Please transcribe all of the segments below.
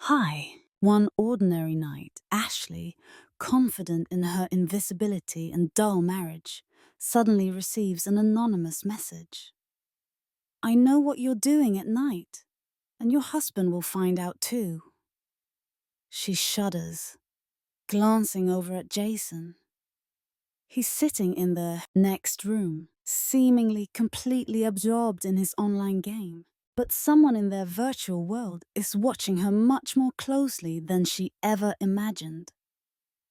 Hi. One ordinary night, Ashley, confident in her invisibility and dull marriage, suddenly receives an anonymous message. I know what you're doing at night, and your husband will find out too. She shudders, glancing over at Jason. He's sitting in the next room, seemingly completely absorbed in his online game. But someone in their virtual world is watching her much more closely than she ever imagined.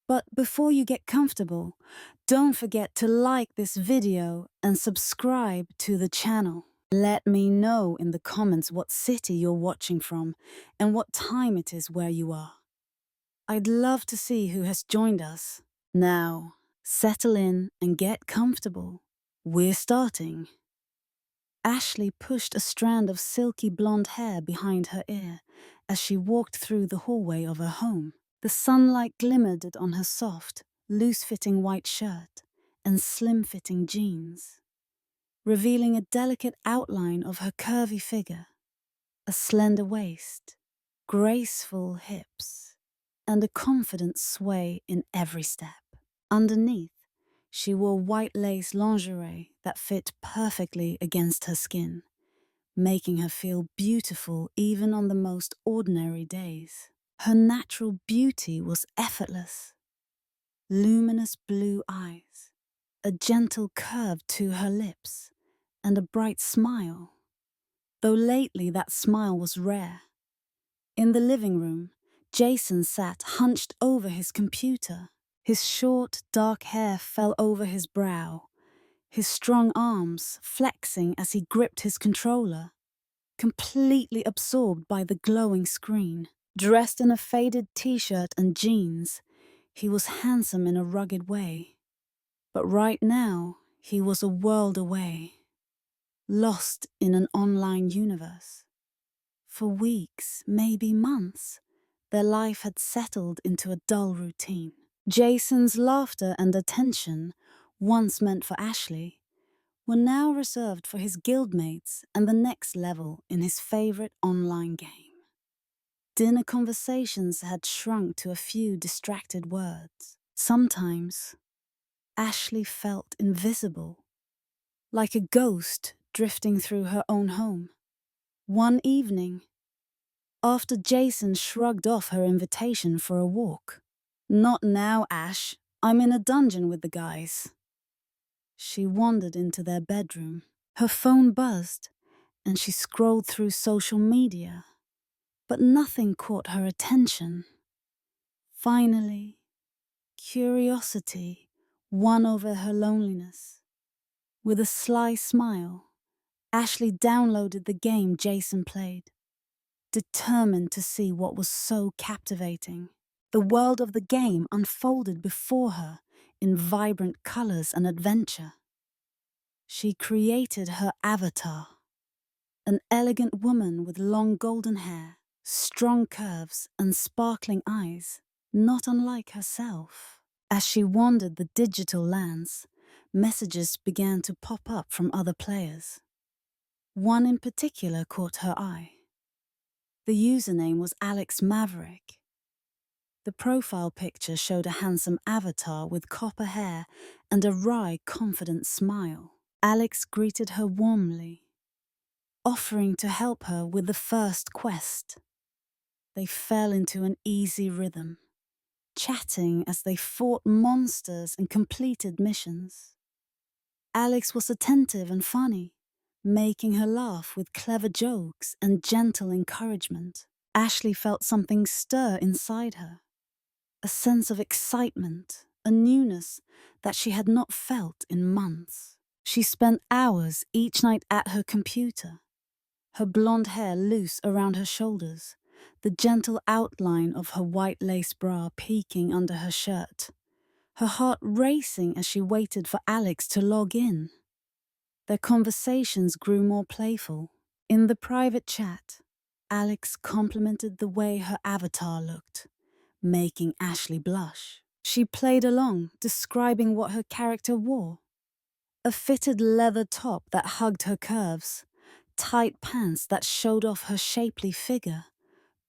But before you get comfortable, don't forget to like this video and subscribe to the channel. Let me know in the comments what city you're watching from and what time it is where you are. I'd love to see who has joined us. Now, settle in and get comfortable. We're starting. Ashley pushed a strand of silky blonde hair behind her ear as she walked through the hallway of her home. The sunlight glimmered on her soft, loose-fitting white shirt and slim-fitting jeans, revealing a delicate outline of her curvy figure, a slender waist, graceful hips, and a confident sway in every step. Underneath, she wore white lace lingerie that fit perfectly against her skin, making her feel beautiful even on the most ordinary days. Her natural beauty was effortless. Luminous blue eyes, a gentle curve to her lips, and a bright smile, though lately that smile was rare. In the living room, Jason sat hunched over his computer. His short, dark hair fell over his brow, his strong arms flexing as he gripped his controller, completely absorbed by the glowing screen. Dressed in a faded t-shirt and jeans, he was handsome in a rugged way. But right now, he was a world away, lost in an online universe. For weeks, maybe months, their life had settled into a dull routine. Jason's laughter and attention, once meant for Ashley, were now reserved for his guildmates and the next level in his favorite online game. Dinner conversations had shrunk to a few distracted words. Sometimes, Ashley felt invisible, like a ghost drifting through her own home. One evening, after Jason shrugged off her invitation for a walk. "Not now, Ash. I'm in a dungeon with the guys." She wandered into their bedroom. Her phone buzzed, and she scrolled through social media, but nothing caught her attention. Finally, curiosity won over her loneliness. With a sly smile, Ashley downloaded the game Jason played, determined to see what was so captivating. The world of the game unfolded before her in vibrant colors and adventure. She created her avatar, an elegant woman with long golden hair, strong curves, and sparkling eyes, not unlike herself. As she wandered the digital lands, messages began to pop up from other players. One in particular caught her eye. The username was Alex Maverick. The profile picture showed a handsome avatar with copper hair and a wry, confident smile. Alex greeted her warmly, offering to help her with the first quest. They fell into an easy rhythm, chatting as they fought monsters and completed missions. Alex was attentive and funny, making her laugh with clever jokes and gentle encouragement. Ashley felt something stir inside her, a sense of excitement, a newness that she had not felt in months. She spent hours each night at her computer, her blonde hair loose around her shoulders, the gentle outline of her white lace bra peeking under her shirt, her heart racing as she waited for Alex to log in. Their conversations grew more playful. In the private chat, Alex complimented the way her avatar looked, making Ashley blush. She played along, describing what her character wore. A fitted leather top that hugged her curves, tight pants that showed off her shapely figure,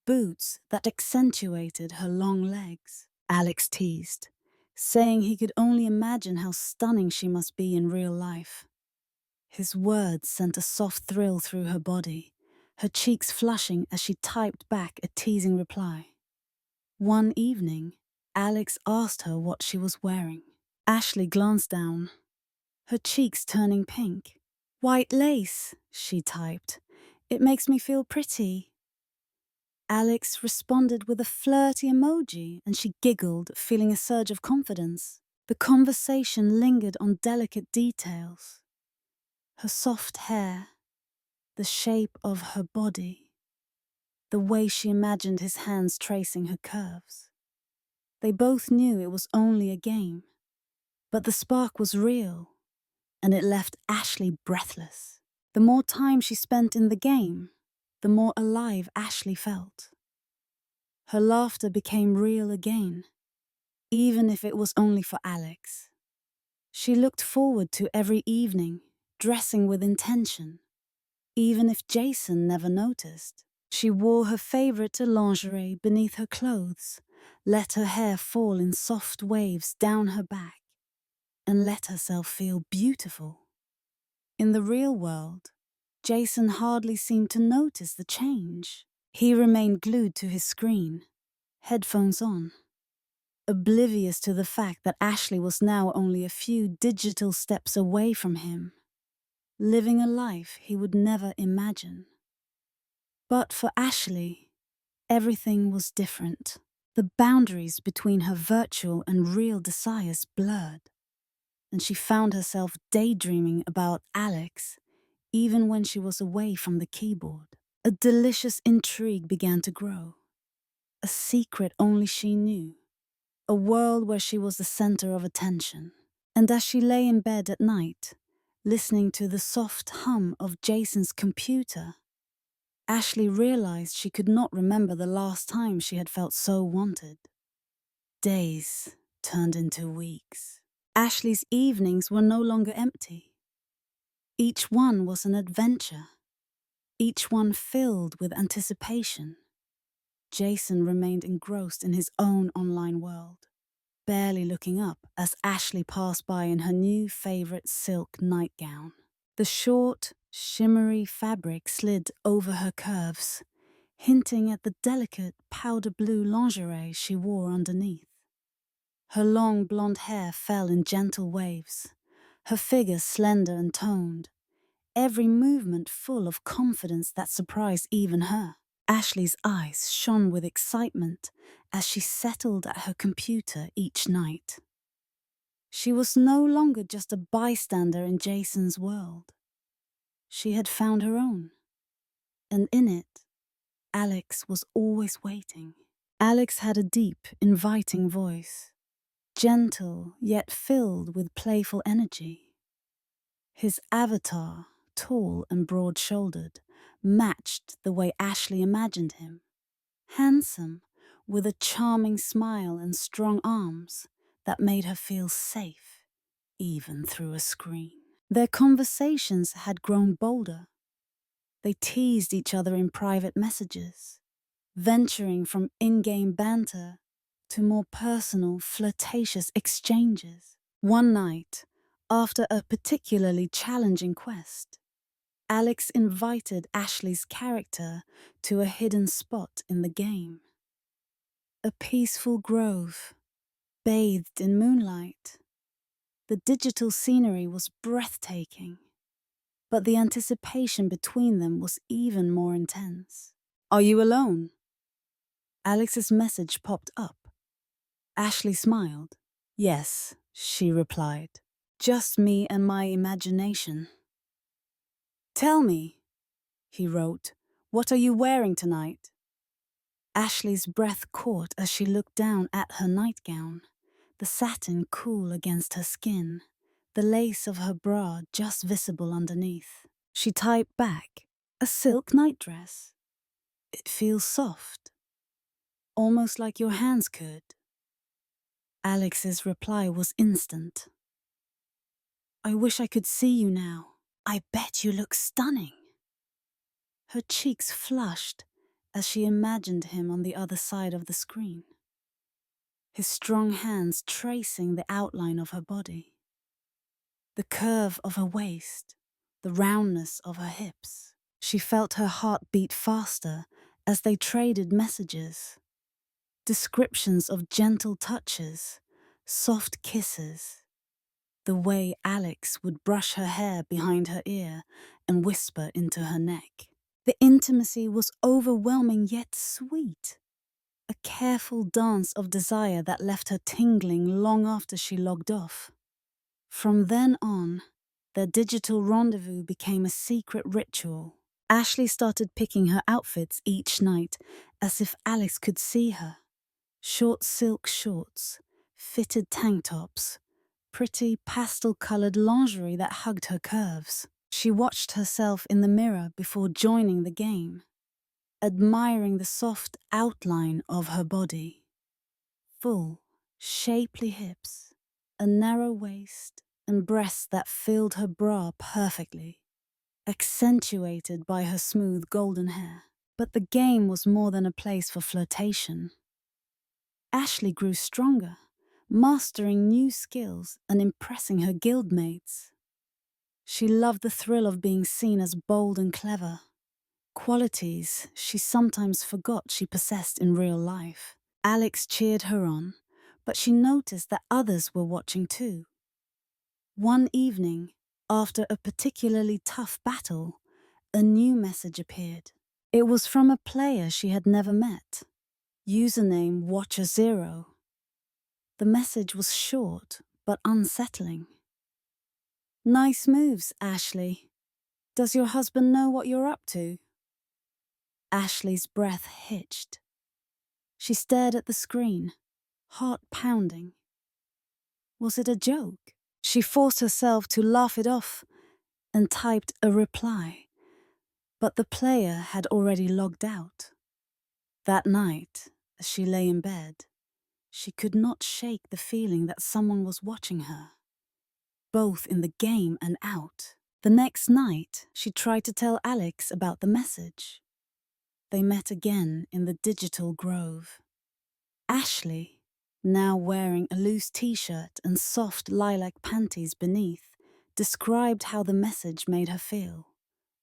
boots that accentuated her long legs. Alex teased, saying he could only imagine how stunning she must be in real life. His words sent a soft thrill through her body, her cheeks flushing as she typed back a teasing reply. One evening, Alex asked her what she was wearing. Ashley glanced down, her cheeks turning pink. "White lace," she typed. "It makes me feel pretty." Alex responded with a flirty emoji and she giggled, feeling a surge of confidence. The conversation lingered on delicate details. Her soft hair, the shape of her body, the way she imagined his hands tracing her curves. They both knew it was only a game, but the spark was real, and it left Ashley breathless. The more time she spent in the game, the more alive Ashley felt. Her laughter became real again, even if it was only for Alex. She looked forward to every evening, dressing with intention. Even if Jason never noticed, she wore her favorite lingerie beneath her clothes, let her hair fall in soft waves down her back, and let herself feel beautiful. In the real world, Jason hardly seemed to notice the change. He remained glued to his screen, headphones on, oblivious to the fact that Ashley was now only a few digital steps away from him, living a life he would never imagine. But for Ashley, everything was different. The boundaries between her virtual and real desires blurred, and she found herself daydreaming about Alex even when she was away from the keyboard. A delicious intrigue began to grow, a secret only she knew, a world where she was the center of attention. And as she lay in bed at night, listening to the soft hum of Jason's computer, Ashley realized she could not remember the last time she had felt so wanted. Days turned into weeks. Ashley's evenings were no longer empty. Each one was an adventure, each one filled with anticipation. Jason remained engrossed in his own online world, barely looking up as Ashley passed by in her new favorite silk nightgown. The short, shimmery fabric slid over her curves, hinting at the delicate powder blue lingerie she wore underneath. Her long blonde hair fell in gentle waves, her figure slender and toned, every movement full of confidence that surprised even her. Ashley's eyes shone with excitement as she settled at her computer each night. She was no longer just a bystander in Jason's world. She had found her own, and in it, Alex was always waiting. Alex had a deep, inviting voice, gentle yet filled with playful energy. His avatar, tall and broad-shouldered, matched the way Ashley imagined him. Handsome, with a charming smile and strong arms that made her feel safe, even through a screen. Their conversations had grown bolder. They teased each other in private messages, venturing from in-game banter to more personal, flirtatious exchanges. One night, after a particularly challenging quest, Alex invited Ashley's character to a hidden spot in the game. A peaceful grove, bathed in moonlight. The digital scenery was breathtaking, but the anticipation between them was even more intense. "Are you alone?" Alex's message popped up. Ashley smiled. "Yes," she replied. "Just me and my imagination." "Tell me," he wrote, "what are you wearing tonight?" Ashley's breath caught as she looked down at her nightgown, the satin cool against her skin, the lace of her bra just visible underneath. She typed back, "A silk nightdress. It feels soft, almost like your hands could." Alex's reply was instant. "I wish I could see you now. I bet you look stunning." Her cheeks flushed as she imagined him on the other side of the screen, his strong hands tracing the outline of her body, the curve of her waist, the roundness of her hips. She felt her heart beat faster as they traded messages, descriptions of gentle touches, soft kisses, the way Alex would brush her hair behind her ear and whisper into her neck. The intimacy was overwhelming yet sweet, a careful dance of desire that left her tingling long after she logged off. From then on, their digital rendezvous became a secret ritual. Ashley started picking her outfits each night as if Alex could see her. Short silk shorts, fitted tank tops, pretty pastel-colored lingerie that hugged her curves. She watched herself in the mirror before joining the game, admiring the soft outline of her body. Full, shapely hips, a narrow waist, and breasts that filled her bra perfectly, accentuated by her smooth golden hair. But the game was more than a place for flirtation. Ashley grew stronger, mastering new skills and impressing her guildmates. She loved the thrill of being seen as bold and clever, qualities she sometimes forgot she possessed in real life. Alex cheered her on, but she noticed that others were watching too. One evening, after a particularly tough battle, a new message appeared. It was from a player she had never met. Username Watcher0. The message was short but unsettling. "Nice moves, Ashley. Does your husband know what you're up to?" Ashley's breath hitched. She stared at the screen, heart pounding. Was it a joke? She forced herself to laugh it off and typed a reply, but the player had already logged out. That night, as she lay in bed, she could not shake the feeling that someone was watching her, both in the game and out. The next night, she tried to tell Alex about the message. They met again in the digital grove. Ashley, now wearing a loose t-shirt and soft lilac panties beneath, described how the message made her feel.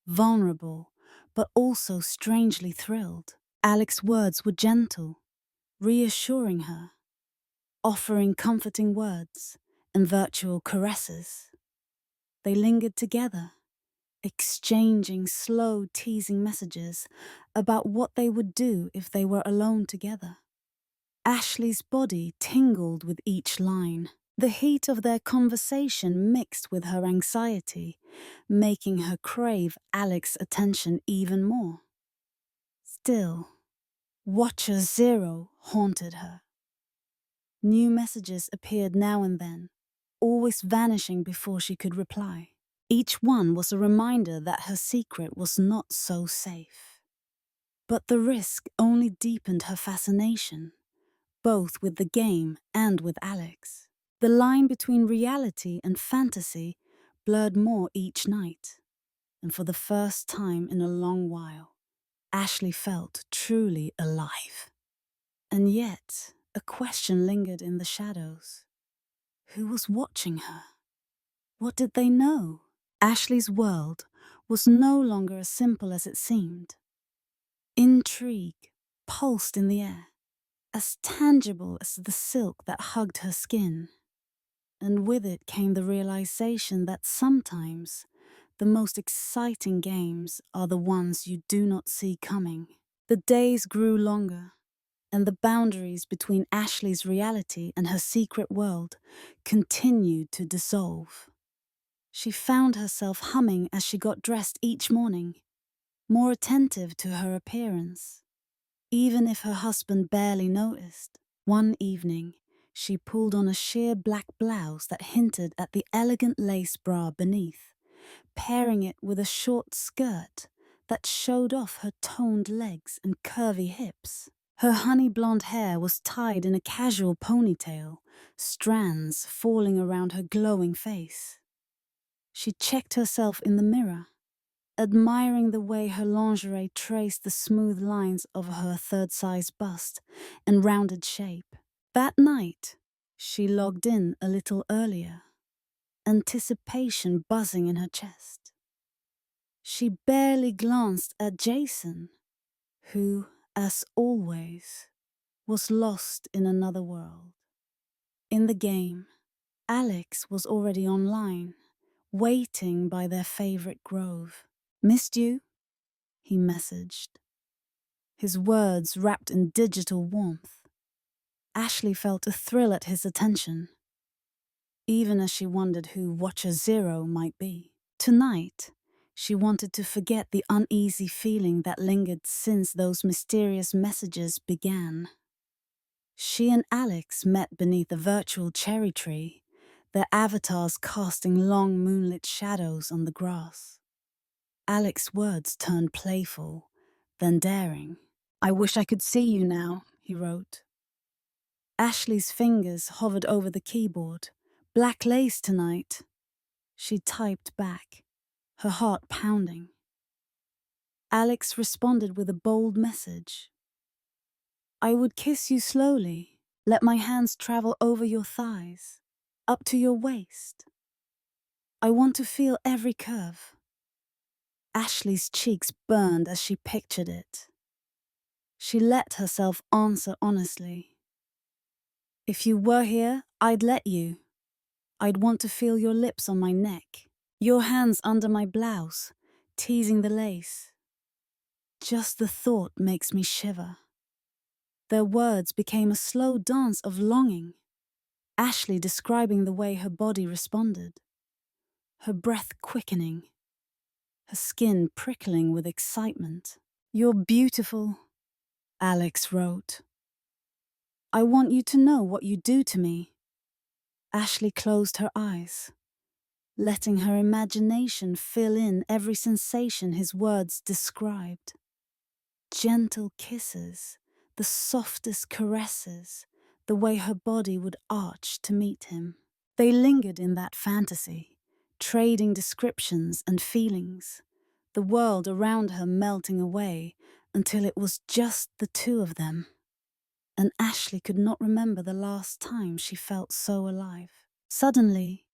Vulnerable, but also strangely thrilled. Alex's words were gentle, reassuring her, offering comforting words and virtual caresses. They lingered together, exchanging slow, teasing messages about what they would do if they were alone together. Ashley's body tingled with each line. The heat of their conversation mixed with her anxiety, making her crave Alex's attention even more. Still, Watcher0 haunted her. New messages appeared now and then, always vanishing before she could reply. Each one was a reminder that her secret was not so safe. But the risk only deepened her fascination, both with the game and with Alex. The line between reality and fantasy blurred more each night, and for the first time in a long while, Ashley felt truly alive. And yet, a question lingered in the shadows. Who was watching her? What did they know? Ashley's world was no longer as simple as it seemed. Intrigue pulsed in the air, as tangible as the silk that hugged her skin. And with it came the realization that sometimes the most exciting games are the ones you do not see coming. The days grew longer, and the boundaries between Ashley's reality and her secret world continued to dissolve. She found herself humming as she got dressed each morning, more attentive to her appearance, even if her husband barely noticed. One evening, she pulled on a sheer black blouse that hinted at the elegant lace bra beneath, pairing it with a short skirt that showed off her toned legs and curvy hips. Her honey blonde hair was tied in a casual ponytail, strands falling around her glowing face. She checked herself in the mirror, admiring the way her lingerie traced the smooth lines of her third-size bust and rounded shape. That night, she logged in a little earlier, anticipation buzzing in her chest. She barely glanced at Jason, who, as always, was lost in another world. In the game, Alex was already online, waiting by their favorite grove. "Missed you?" he messaged, his words wrapped in digital warmth. Ashley felt a thrill at his attention, even as she wondered who Watcher Zero might be. Tonight, she wanted to forget the uneasy feeling that lingered since those mysterious messages began. She and Alex met beneath a virtual cherry tree, their avatars casting long moonlit shadows on the grass. Alex's words turned playful, then daring. "I wish I could see you now," he wrote. Ashley's fingers hovered over the keyboard. "Black lace tonight." She typed back, her heart pounding. Alex responded with a bold message. "I would kiss you slowly, let my hands travel over your thighs, up to your waist. I want to feel every curve." Ashley's cheeks burned as she pictured it. She let herself answer honestly. "If you were here, I'd let you. I'd want to feel your lips on my neck, your hands under my blouse, teasing the lace. Just the thought makes me shiver." Their words became a slow dance of longing, Ashley describing the way her body responded, her breath quickening, her skin prickling with excitement. "You're beautiful," Alex wrote. "I want you to know what you do to me." Ashley closed her eyes, letting her imagination fill in every sensation his words described. Gentle kisses, the softest caresses, the way her body would arch to meet him. They lingered in that fantasy, trading descriptions and feelings, the world around her melting away until it was just the two of them. And Ashley could not remember the last time she felt so alive. Suddenly,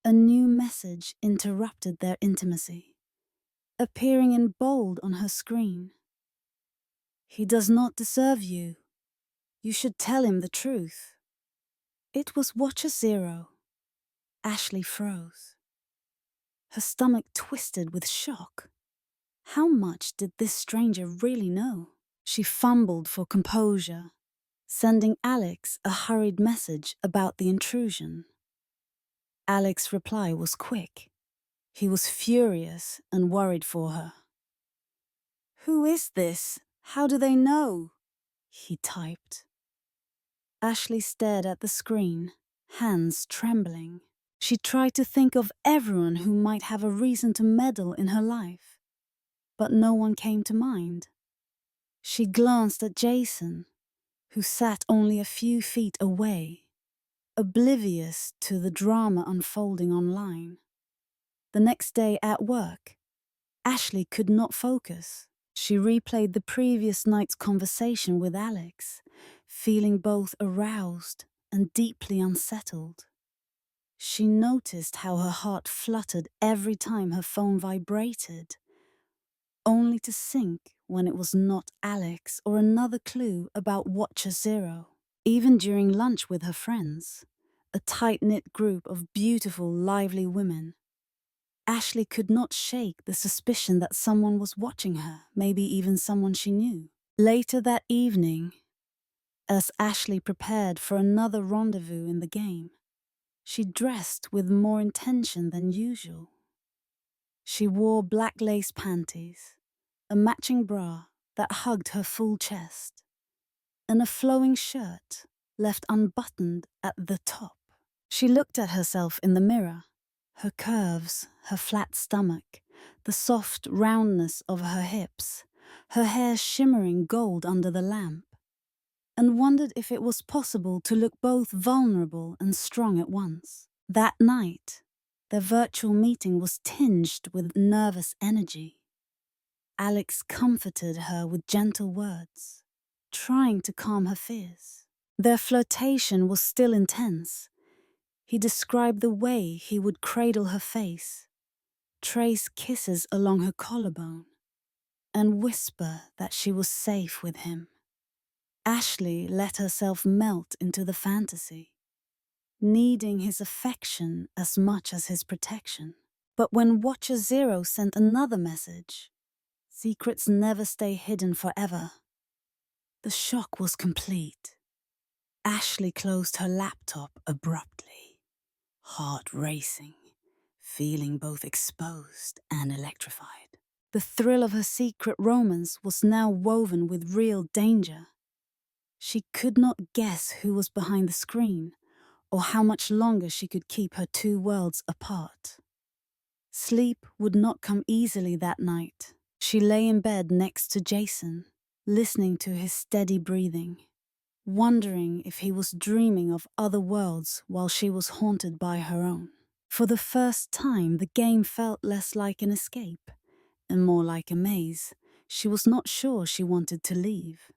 a new message interrupted their intimacy, appearing in bold on her screen. "He does not deserve you. You should tell him the truth." It was Watcher Zero. Ashley froze. Her stomach twisted with shock. How much did this stranger really know? She fumbled for composure, sending Alex a hurried message about the intrusion. Alex's reply was quick. He was furious and worried for her. "Who is this? How do they know?" he typed. Ashley stared at the screen, hands trembling. She tried to think of everyone who might have a reason to meddle in her life, but no one came to mind. She glanced at Jason, who sat only a few feet away, oblivious to the drama unfolding online. The next day at work, Ashley could not focus. She replayed the previous night's conversation with Alex, feeling both aroused and deeply unsettled. She noticed how her heart fluttered every time her phone vibrated, only to sink when it was not Alex or another clue about Watcher Zero. Even during lunch with her friends, a tight-knit group of beautiful, lively women, Ashley could not shake the suspicion that someone was watching her, maybe even someone she knew. Later that evening, as Ashley prepared for another rendezvous in the game, she dressed with more intention than usual. She wore black lace panties, a matching bra that hugged her full chest, and a flowing shirt left unbuttoned at the top. She looked at herself in the mirror, her curves, her flat stomach, the soft roundness of her hips, her hair shimmering gold under the lamp, and wondered if it was possible to look both vulnerable and strong at once. That night, their virtual meeting was tinged with nervous energy. Alex comforted her with gentle words, trying to calm her fears. Their flirtation was still intense. He described the way he would cradle her face, trace kisses along her collarbone, and whisper that she was safe with him. Ashley let herself melt into the fantasy, needing his affection as much as his protection. But when Watcher Zero sent another message, secrets never stay hidden forever, the shock was complete. Ashley closed her laptop abruptly, heart racing, feeling both exposed and electrified. The thrill of her secret romance was now woven with real danger. She could not guess who was behind the screen, or how much longer she could keep her two worlds apart. Sleep would not come easily that night. She lay in bed next to Jason, listening to his steady breathing, wondering if he was dreaming of other worlds while she was haunted by her own. For the first time, the game felt less like an escape and more like a maze. She was not sure she wanted to leave.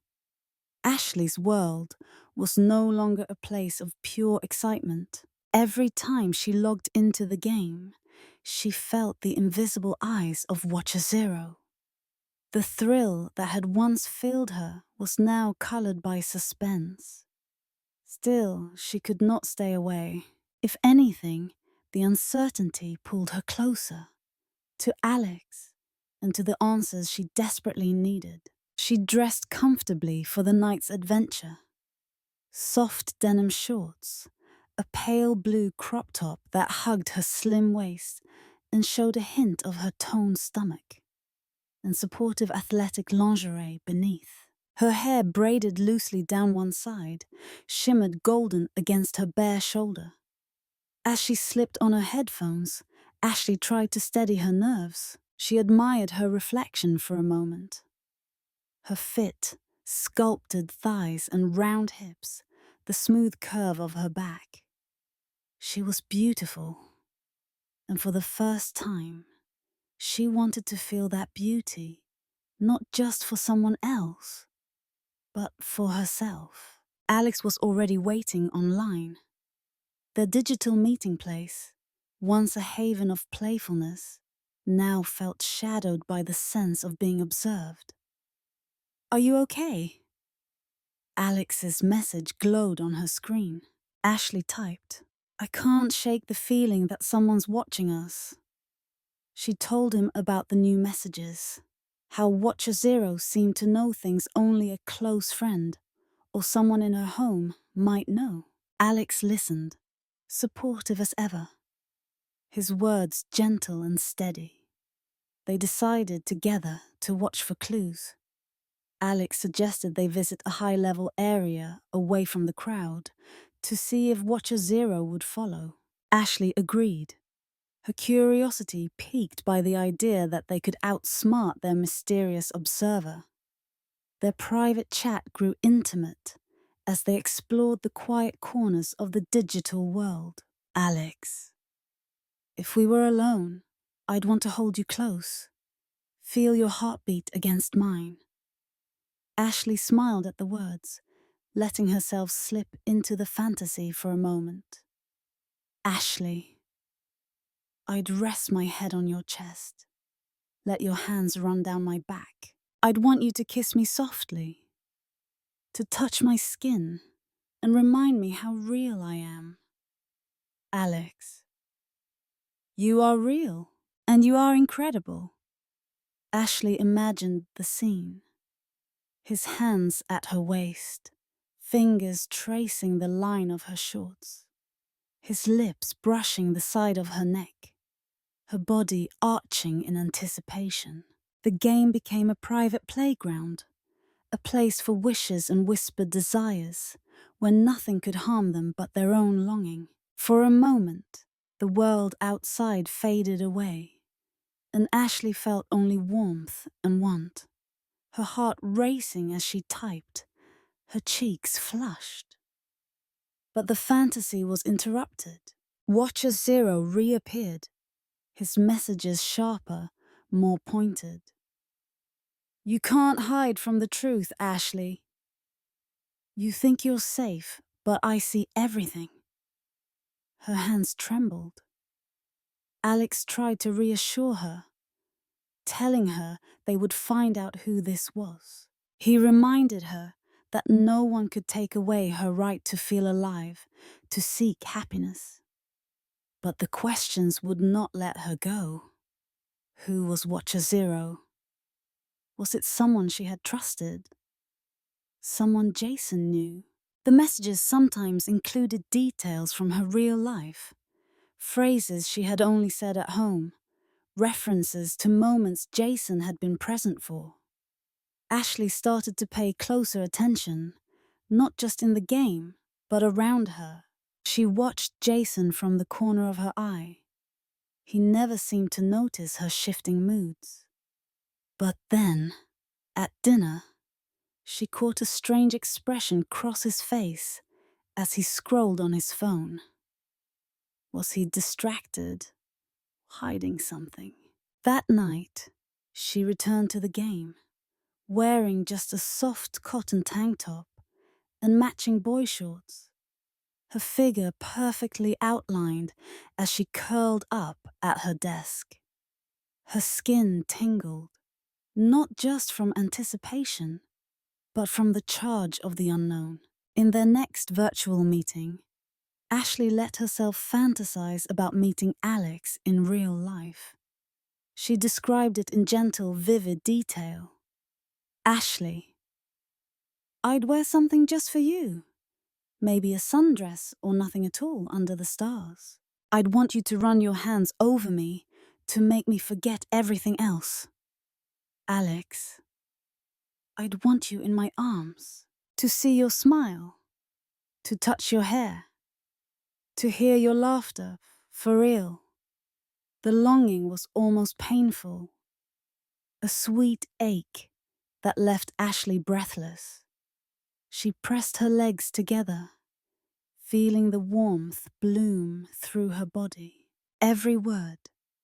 Ashley's world was no longer a place of pure excitement. Every time she logged into the game, she felt the invisible eyes of Watcher Zero. The thrill that had once filled her was now colored by suspense. Still, she could not stay away. If anything, the uncertainty pulled her closer, to Alex, and to the answers she desperately needed. She dressed comfortably for the night's adventure. Soft denim shorts, a pale blue crop top that hugged her slim waist and showed a hint of her toned stomach, and supportive athletic lingerie beneath. Her hair, braided loosely down one side, shimmered golden against her bare shoulder. As she slipped on her headphones, Ashley tried to steady her nerves. She admired her reflection for a moment. Her fit, sculpted thighs and round hips, the smooth curve of her back. She was beautiful, and for the first time, she wanted to feel that beauty, not just for someone else, but for herself. Alex was already waiting online. Their digital meeting place, once a haven of playfulness, now felt shadowed by the sense of being observed. "Are you okay?" Alex's message glowed on her screen. Ashley typed, "I can't shake the feeling that someone's watching us." She told him about the new messages, how Watcher Zero seemed to know things only a close friend or someone in her home might know. Alex listened, supportive as ever, his words gentle and steady. They decided together to watch for clues. Alex suggested they visit a high-level area away from the crowd to see if Watcher Zero would follow. Ashley agreed, her curiosity piqued by the idea that they could outsmart their mysterious observer. Their private chat grew intimate as they explored the quiet corners of the digital world. "Alex, if we were alone, I'd want to hold you close, feel your heartbeat against mine." Ashley smiled at the words, letting herself slip into the fantasy for a moment. "Ashley, I'd rest my head on your chest, let your hands run down my back. I'd want you to kiss me softly, to touch my skin and remind me how real I am. Alex, you are real, and you are incredible." Ashley imagined the scene, his hands at her waist, fingers tracing the line of her shorts, his lips brushing the side of her neck, her body arching in anticipation. The game became a private playground, a place for wishes and whispered desires, where nothing could harm them but their own longing. For a moment, the world outside faded away, and Ashley felt only warmth and want, her heart racing as she typed, her cheeks flushed. But the fantasy was interrupted. Watcher Zero reappeared, his messages sharper, more pointed. You can't hide from the truth, Ashley. You think you're safe, but I see everything. Her hands trembled. Alex tried to reassure her, telling her they would find out who this was. He reminded her that no one could take away her right to feel alive, to seek happiness. But the questions would not let her go. Who was Watcher Zero? Was it someone she had trusted? Someone Jason knew? The messages sometimes included details from her real life, phrases she had only said at home, references to moments Jason had been present for. Ashley started to pay closer attention, not just in the game, but around her. She watched Jason from the corner of her eye. He never seemed to notice her shifting moods. But then, at dinner, she caught a strange expression cross his face as he scrolled on his phone. Was he distracted, hiding something? That night, she returned to the game, wearing just a soft cotton tank top and matching boy shorts, her figure perfectly outlined as she curled up at her desk. Her skin tingled, not just from anticipation, but from the charge of the unknown. In their next virtual meeting, Ashley let herself fantasize about meeting Alex in real life. She described it in gentle, vivid detail. Ashley, I'd wear something just for you. Maybe a sundress or nothing at all under the stars. I'd want you to run your hands over me to make me forget everything else. Alex, I'd want you in my arms, to see your smile, to touch your hair, to hear your laughter, for real. The longing was almost painful, a sweet ache that left Ashley breathless. She pressed her legs together, feeling the warmth bloom through her body. Every word,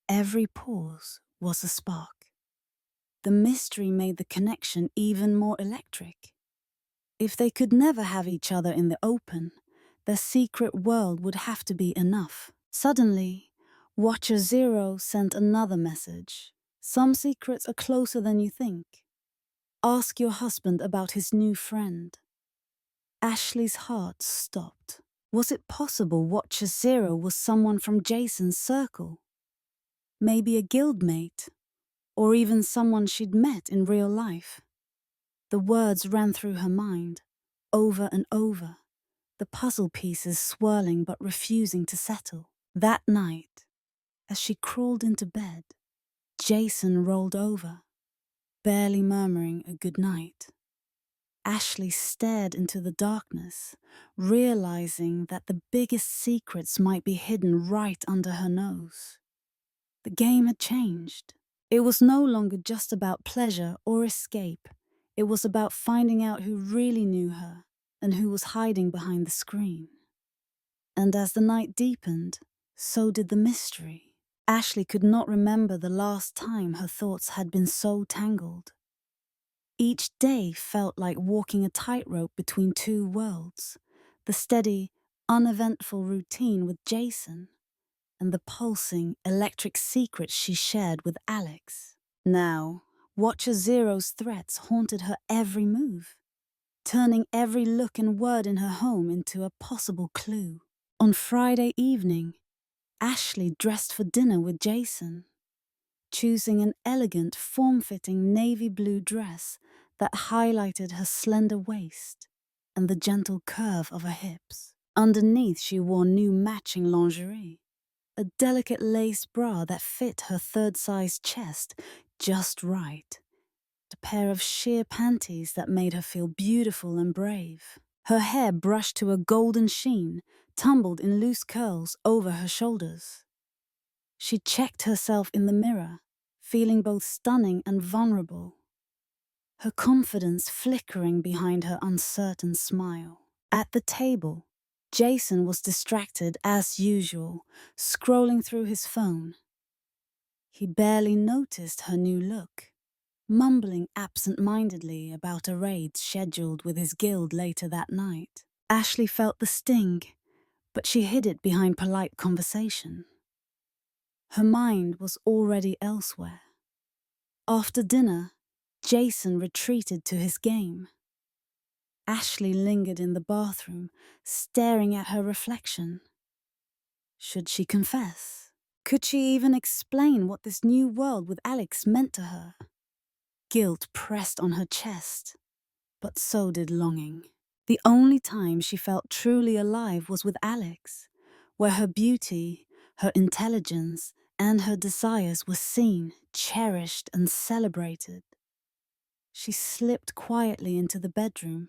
every pause was a spark. The mystery made the connection even more electric. If they could never have each other in the open, their secret world would have to be enough. Suddenly, Watcher Zero sent another message. Some secrets are closer than you think. Ask your husband about his new friend. Ashley's heart stopped. Was it possible Watcher Zero was someone from Jason's circle? Maybe a guildmate, or even someone she'd met in real life. The words ran through her mind, over and over, the puzzle pieces swirling but refusing to settle. That night, as she crawled into bed, Jason rolled over, barely murmuring a good night. Ashley stared into the darkness, realizing that the biggest secrets might be hidden right under her nose. The game had changed. It was no longer just about pleasure or escape. It was about finding out who really knew her and who was hiding behind the screen. And as the night deepened, so did the mystery. Ashley could not remember the last time her thoughts had been so tangled. Each day felt like walking a tightrope between two worlds, the steady, uneventful routine with Jason, and the pulsing, electric secrets she shared with Alex. Now, Watcher Zero's threats haunted her every move, turning every look and word in her home into a possible clue. On Friday evening, Ashley dressed for dinner with Jason, choosing an elegant, form-fitting navy blue dress that highlighted her slender waist and the gentle curve of her hips. Underneath, she wore new matching lingerie, a delicate lace bra that fit her third-size chest just right, a pair of sheer panties that made her feel beautiful and brave. Her hair brushed to a golden sheen, tumbled in loose curls over her shoulders. She checked herself in the mirror, feeling both stunning and vulnerable, her confidence flickering behind her uncertain smile. At the table, Jason was distracted as usual, scrolling through his phone. He barely noticed her new look, mumbling absent-mindedly about a raid scheduled with his guild later that night. Ashley felt the sting, but she hid it behind polite conversation. Her mind was already elsewhere. After dinner, Jason retreated to his game. Ashley lingered in the bathroom, staring at her reflection. Should she confess? Could she even explain what this new world with Alex meant to her? Guilt pressed on her chest, but so did longing. The only time she felt truly alive was with Alex, where her beauty, her intelligence, and her desires were seen, cherished, and celebrated. She slipped quietly into the bedroom,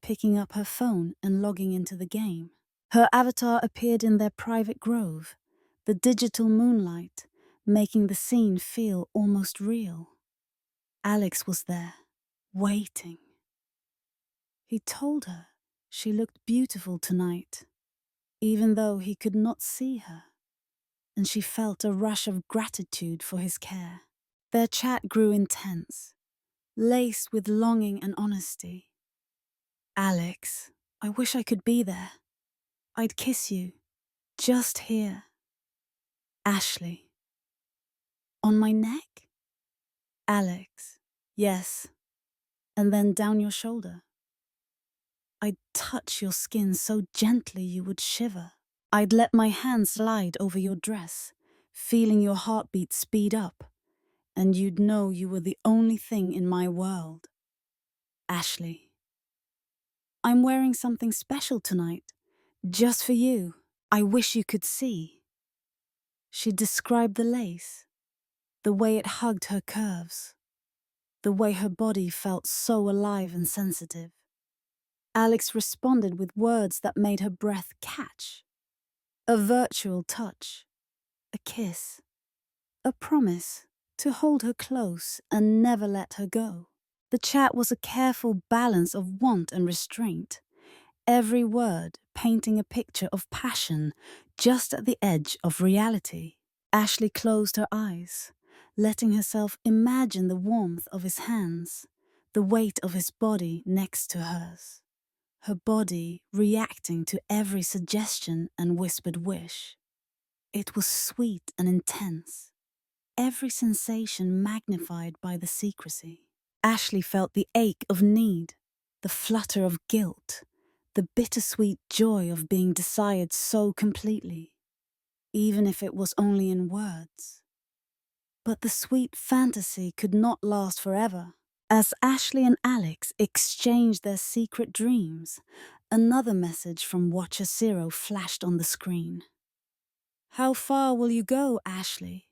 picking up her phone and logging into the game. Her avatar appeared in their private grove, the digital moonlight, making the scene feel almost real. Alex was there, waiting. He told her she looked beautiful tonight, even though he could not see her, and she felt a rush of gratitude for his care. Their chat grew intense, laced with longing and honesty. Alex, I wish I could be there. I'd kiss you, just here. Ashley, on my neck? Alex, yes, and then down your shoulder. I'd touch your skin so gently you would shiver. I'd let my hand slide over your dress, feeling your heartbeat speed up, and you'd know you were the only thing in my world. Ashley, I'm wearing something special tonight, just for you. I wish you could see. She described the lace, the way it hugged her curves, the way her body felt so alive and sensitive. Alex responded with words that made her breath catch. A virtual touch, a kiss, a promise to hold her close and never let her go. The chat was a careful balance of want and restraint, every word painting a picture of passion just at the edge of reality. Ashley closed her eyes, letting herself imagine the warmth of his hands, the weight of his body next to hers, her body reacting to every suggestion and whispered wish. It was sweet and intense, every sensation magnified by the secrecy. Ashley felt the ache of need, the flutter of guilt, the bittersweet joy of being desired so completely, even if it was only in words. But the sweet fantasy could not last forever. As Ashley and Alex exchanged their secret dreams, another message from Watcher Zero flashed on the screen. How far will you go, Ashley?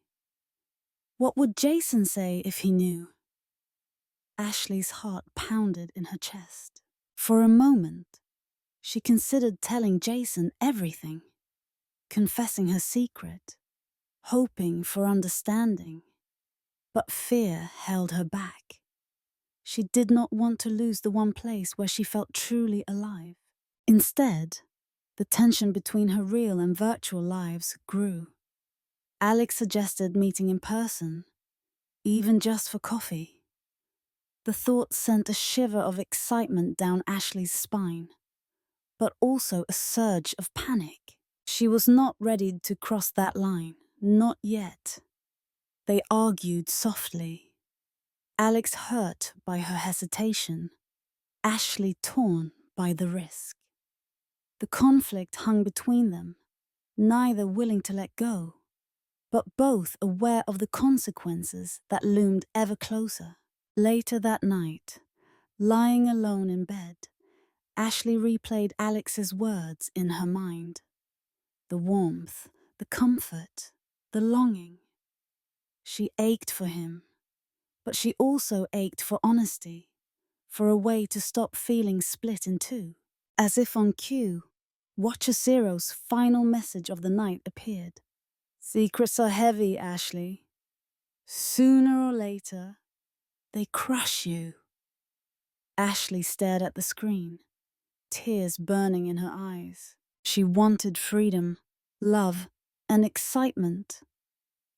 What would Jason say if he knew? Ashley's heart pounded in her chest. For a moment, she considered telling Jason everything, confessing her secret, hoping for understanding. But fear held her back. She did not want to lose the one place where she felt truly alive. Instead, the tension between her real and virtual lives grew. Alex suggested meeting in person, even just for coffee. The thought sent a shiver of excitement down Ashley's spine, but also a surge of panic. She was not ready to cross that line, not yet. They argued softly. Alex hurt by her hesitation, Ashley torn by the risk. The conflict hung between them, neither willing to let go, but both aware of the consequences that loomed ever closer. Later that night, lying alone in bed, Ashley replayed Alex's words in her mind. The warmth, the comfort, the longing. She ached for him, but she also ached for honesty, for a way to stop feeling split in two. As if on cue, Watcher Zero's final message of the night appeared. Secrets are heavy, Ashley. Sooner or later, they crush you. Ashley stared at the screen, tears burning in her eyes. She wanted freedom, love, and excitement,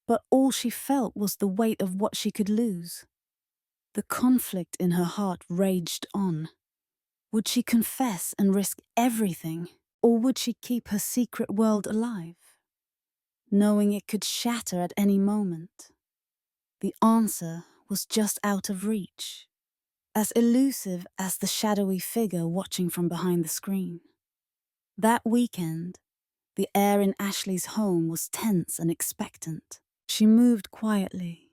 but all she felt was the weight of what she could lose. The conflict in her heart raged on. Would she confess and risk everything, or would she keep her secret world alive, knowing it could shatter at any moment? The answer was just out of reach, as elusive as the shadowy figure watching from behind the screen. That weekend, the air in Ashley's home was tense and expectant. She moved quietly,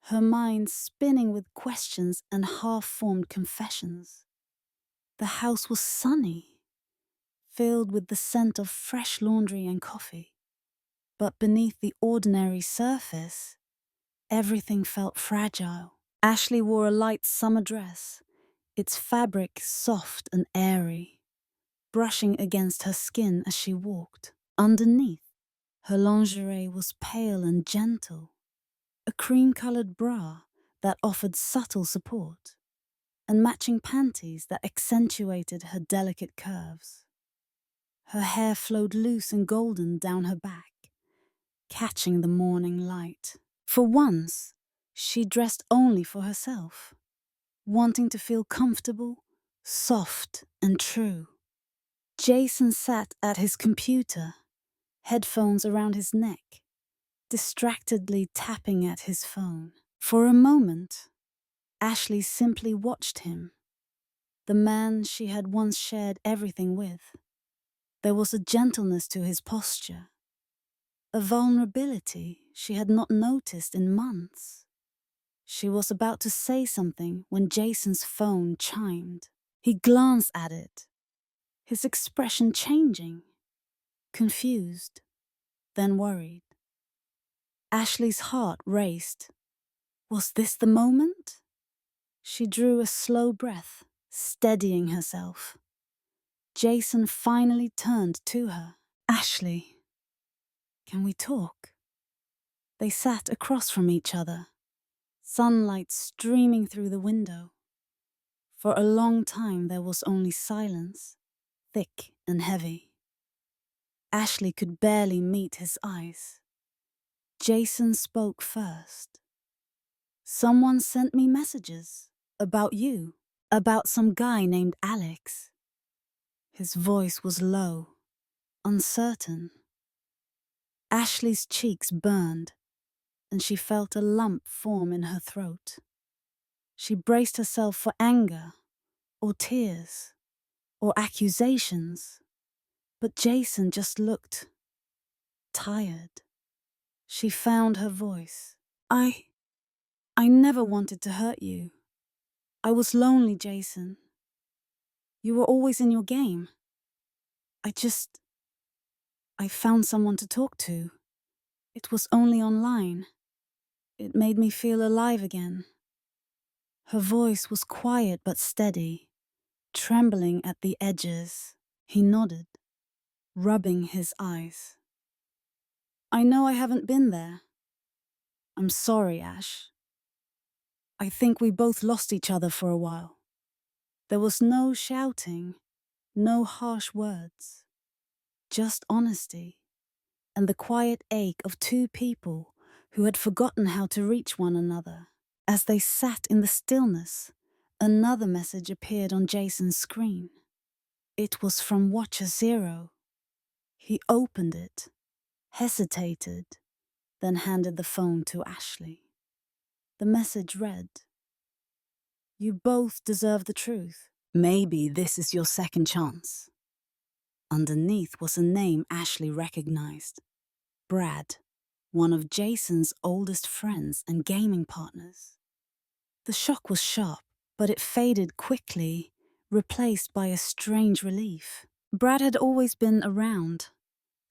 her mind spinning with questions and half-formed confessions. The house was sunny, filled with the scent of fresh laundry and coffee. But beneath the ordinary surface, everything felt fragile. Ashley wore a light summer dress, its fabric soft and airy, brushing against her skin as she walked. Underneath, her lingerie was pale and gentle, a cream-colored bra that offered subtle support, and matching panties that accentuated her delicate curves. Her hair flowed loose and golden down her back, catching the morning light. For once, she dressed only for herself, wanting to feel comfortable, soft, and true. Jason sat at his computer, headphones around his neck, distractedly tapping at his phone. For a moment, Ashley simply watched him, the man she had once shared everything with. There was a gentleness to his posture, a vulnerability she had not noticed in months. She was about to say something when Jason's phone chimed. He glanced at it, his expression changing, confused, then worried. Ashley's heart raced. Was this the moment? She drew a slow breath, steadying herself. Jason finally turned to her. Ashley, can we talk? They sat across from each other, sunlight streaming through the window. For a long time there was only silence, thick and heavy. Ashley could barely meet his eyes. Jason spoke first. Someone sent me messages about you, about some guy named Alex. His voice was low, uncertain. Ashley's cheeks burned, and she felt a lump form in her throat. She braced herself for anger, or tears, or accusations, but Jason just looked tired. She found her voice. I never wanted to hurt you. I was lonely, Jason. You were always in your game. I found someone to talk to. It was only online. It made me feel alive again. Her voice was quiet but steady, trembling at the edges. He nodded, rubbing his eyes. I know I haven't been there. I'm sorry, Ash. I think we both lost each other for a while. There was no shouting, no harsh words, just honesty and the quiet ache of two people who had forgotten how to reach one another. As they sat in the stillness, another message appeared on Jason's screen. It was from Watcher Zero. He opened it, hesitated, then handed the phone to Ashley. The message read, "You both deserve the truth. Maybe this is your second chance." Underneath was a name Ashley recognized. Brad, one of Jason's oldest friends and gaming partners. The shock was sharp, but it faded quickly, replaced by a strange relief. Brad had always been around,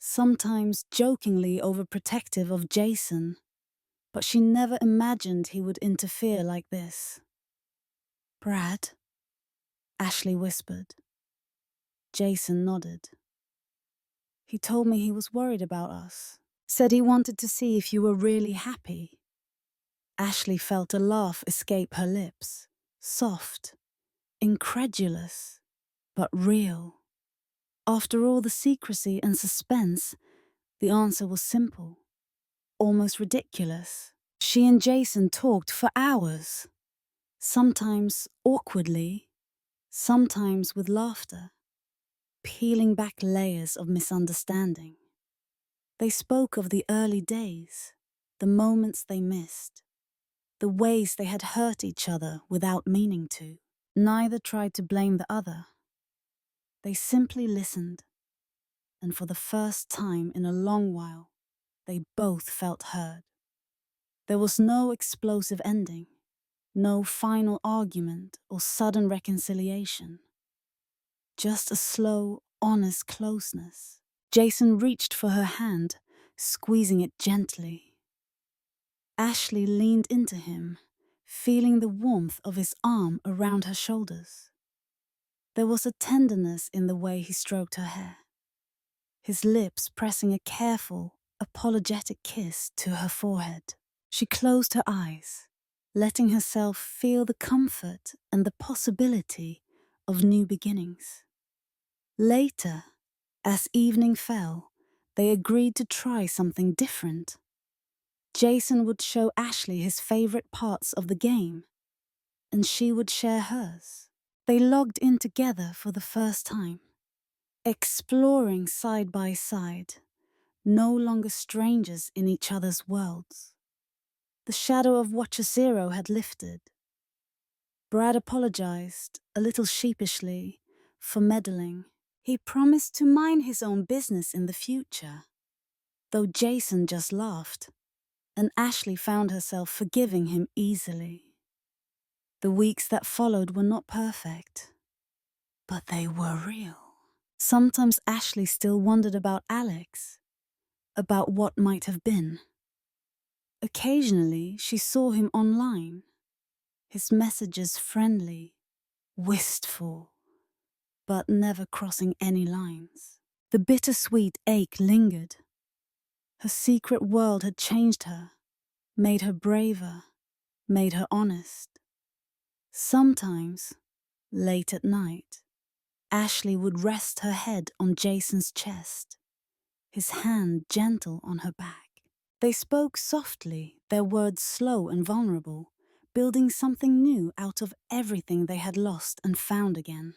sometimes jokingly overprotective of Jason, but she never imagined he would interfere like this. "Brad?" Ashley whispered. Jason nodded. "He told me he was worried about us. Said he wanted to see if you were really happy." Ashley felt a laugh escape her lips, soft, incredulous, but real. After all the secrecy and suspense, the answer was simple, almost ridiculous. She and Jason talked for hours. sometimes awkwardly, sometimes with laughter, peeling back layers of misunderstanding. They spoke of the early days, the moments they missed, the ways they had hurt each other without meaning to. Neither tried to blame the other. They simply listened, and for the first time in a long while, they both felt heard. There was no explosive ending, no final argument or sudden reconciliation. Just a slow, honest closeness. Jason reached for her hand, squeezing it gently. Ashley leaned into him, feeling the warmth of his arm around her shoulders. There was a tenderness in the way he stroked her hair, his lips pressing a careful, apologetic kiss to her forehead. She closed her eyes, letting herself feel the comfort and the possibility of new beginnings. Later, as evening fell, they agreed to try something different. Jason would show Ashley his favorite parts of the game, and she would share hers. They logged in together for the first time, exploring side by side, no longer strangers in each other's worlds. The shadow of Watcher Zero had lifted. Brad apologized, a little sheepishly, for meddling. He promised to mind his own business in the future, though Jason just laughed, and Ashley found herself forgiving him easily. The weeks that followed were not perfect, but they were real. Sometimes Ashley still wondered about Alex, about what might have been. Occasionally, she saw him online, his messages friendly, wistful, but never crossing any lines. The bittersweet ache lingered. Her secret world had changed her, made her braver, made her honest. Sometimes, late at night, Ashley would rest her head on Jason's chest, his hand gentle on her back. They spoke softly, their words slow and vulnerable, building something new out of everything they had lost and found again.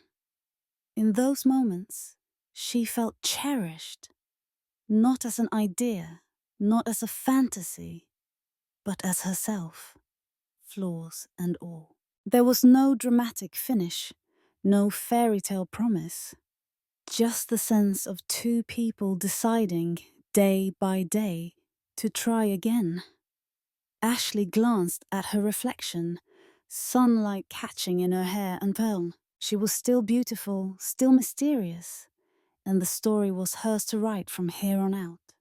In those moments, she felt cherished, not as an idea, not as a fantasy, but as herself, flaws and all. There was no dramatic finish, no fairy tale promise, just the sense of two people deciding, day by day, to try again. Ashley glanced at her reflection, sunlight catching in her hair and pearl. She was still beautiful, still mysterious, and the story was hers to write from here on out.